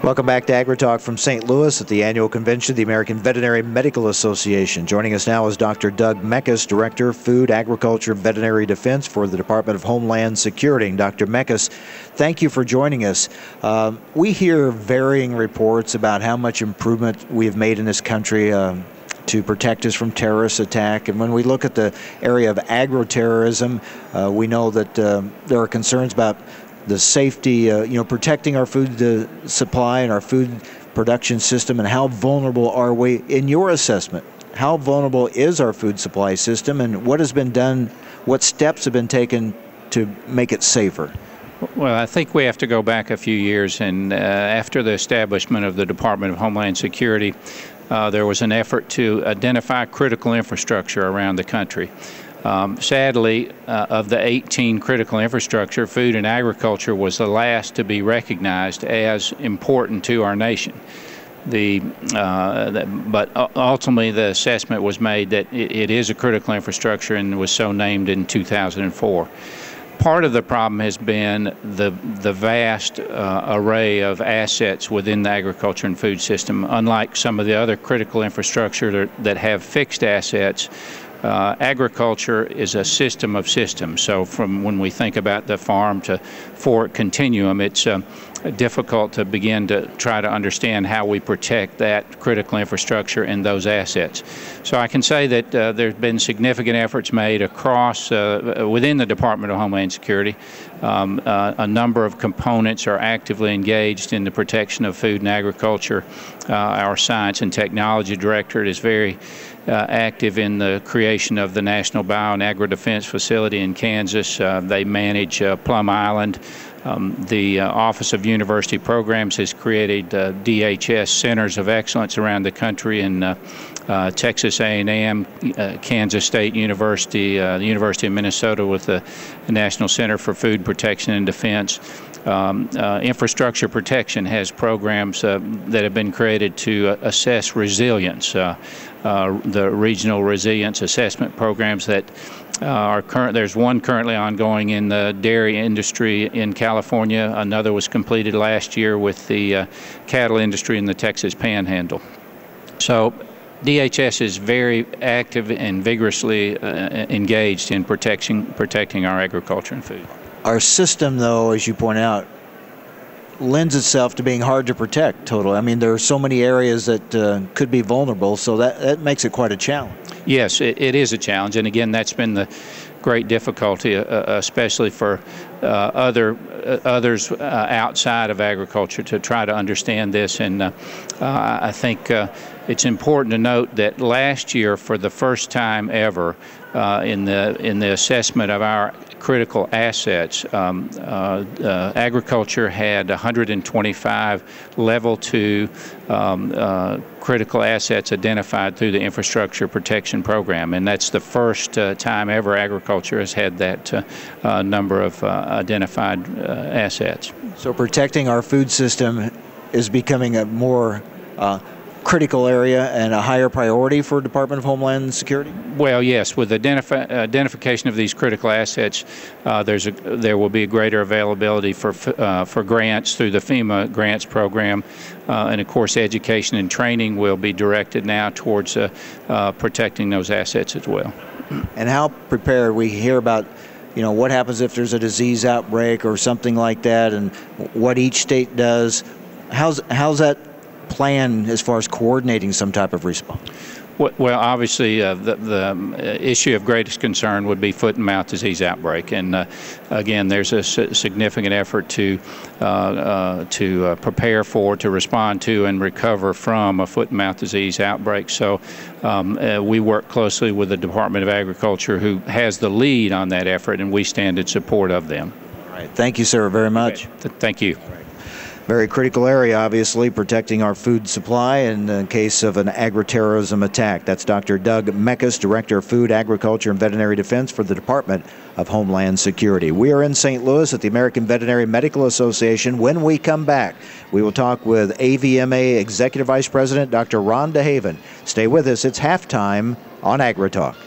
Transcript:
Welcome back to AgriTalk from St. Louis at the annual convention of the American Veterinary Medical Association. Joining us now is Dr. Doug Meckes, Director, Food, Agriculture, and Veterinary Defense for the Department of Homeland Security. Dr. Meckes, thank you for joining us. We hear varying reports about how much improvement we have made in this country to protect us from terrorist attack. And when we look at the area of agroterrorism, we know that there are concerns about the safety, protecting our food supply and our food production system. And how vulnerable are we? In your assessment, how vulnerable is our food supply system, and what has been done, what steps have been taken to make it safer? Well, I think we have to go back a few years, and after the establishment of the Department of Homeland Security, there was an effort to identify critical infrastructure around the country. Sadly, of the 18 critical infrastructure, food and agriculture was the last to be recognized as important to our nation. But ultimately, the assessment was made that it is a critical infrastructure and was so named in 2004. Part of the problem has been the vast array of assets within the agriculture and food system. Unlike some of the other critical infrastructure that have fixed assets, agriculture is a system of systems. So from when we think about the farm to fork continuum, it's difficult to begin to try to understand how we protect that critical infrastructure and those assets. So I can say that there's been significant efforts made across within the Department of Homeland Security. A number of components are actively engaged in the protection of food and agriculture. Our Science and Technology Directorate is very active in the creation of the National Bio and Agro Defense Facility in Kansas. They manage Plum Island. The Office of University Programs has created DHS Centers of Excellence around the country in Texas A&M, Kansas State University, the University of Minnesota with the National Center for Food Protection and Defense. Infrastructure Protection has programs that have been created to assess resilience. The regional resilience assessment programs that are current. There's one currently ongoing in the dairy industry in California. Another was completed last year with the cattle industry in the Texas Panhandle. So DHS is very active and vigorously engaged in protecting our agriculture and food. Our system, though, as you point out, lends itself to being hard to protect totally. I mean, there are so many areas that could be vulnerable, so that makes it quite a challenge. Yes, it is a challenge, and again, that's been the great difficulty, especially for others outside of agriculture, to try to understand this. And I think it's important to note that last year, for the first time ever, in the assessment of our critical assets, agriculture had 125 level 2 critical assets identified through the Infrastructure Protection Program, and that's the first time ever agriculture has had that number of identified assets. So protecting our food system is becoming a more critical area and a higher priority for Department of Homeland Security? Well, yes. With identification of these critical assets, there will be a greater availability for grants through the FEMA grants program, and of course, education and training will be directed now towards protecting those assets as well. And how prepared? We hear about, what happens if there's a disease outbreak or something like that, and what each state does. How's that plan as far as coordinating some type of response? Well, obviously, the issue of greatest concern would be foot and mouth disease outbreak, and again, there's a significant effort to prepare for, to respond to, and recover from a foot and mouth disease outbreak. So we work closely with the Department of Agriculture, who has the lead on that effort, and we stand in support of them. All right. Thank you, sir, very much. Okay. Thank you. Very critical area, obviously, protecting our food supply in the case of an agroterrorism attack. That's Dr. Doug Meckes, Director of Food, Agriculture, and Veterinary Defense for the Department of Homeland Security. We are in St. Louis at the American Veterinary Medical Association. When we come back, we will talk with AVMA Executive Vice President Dr. Ron DeHaven. Stay with us. It's halftime on AgriTalk.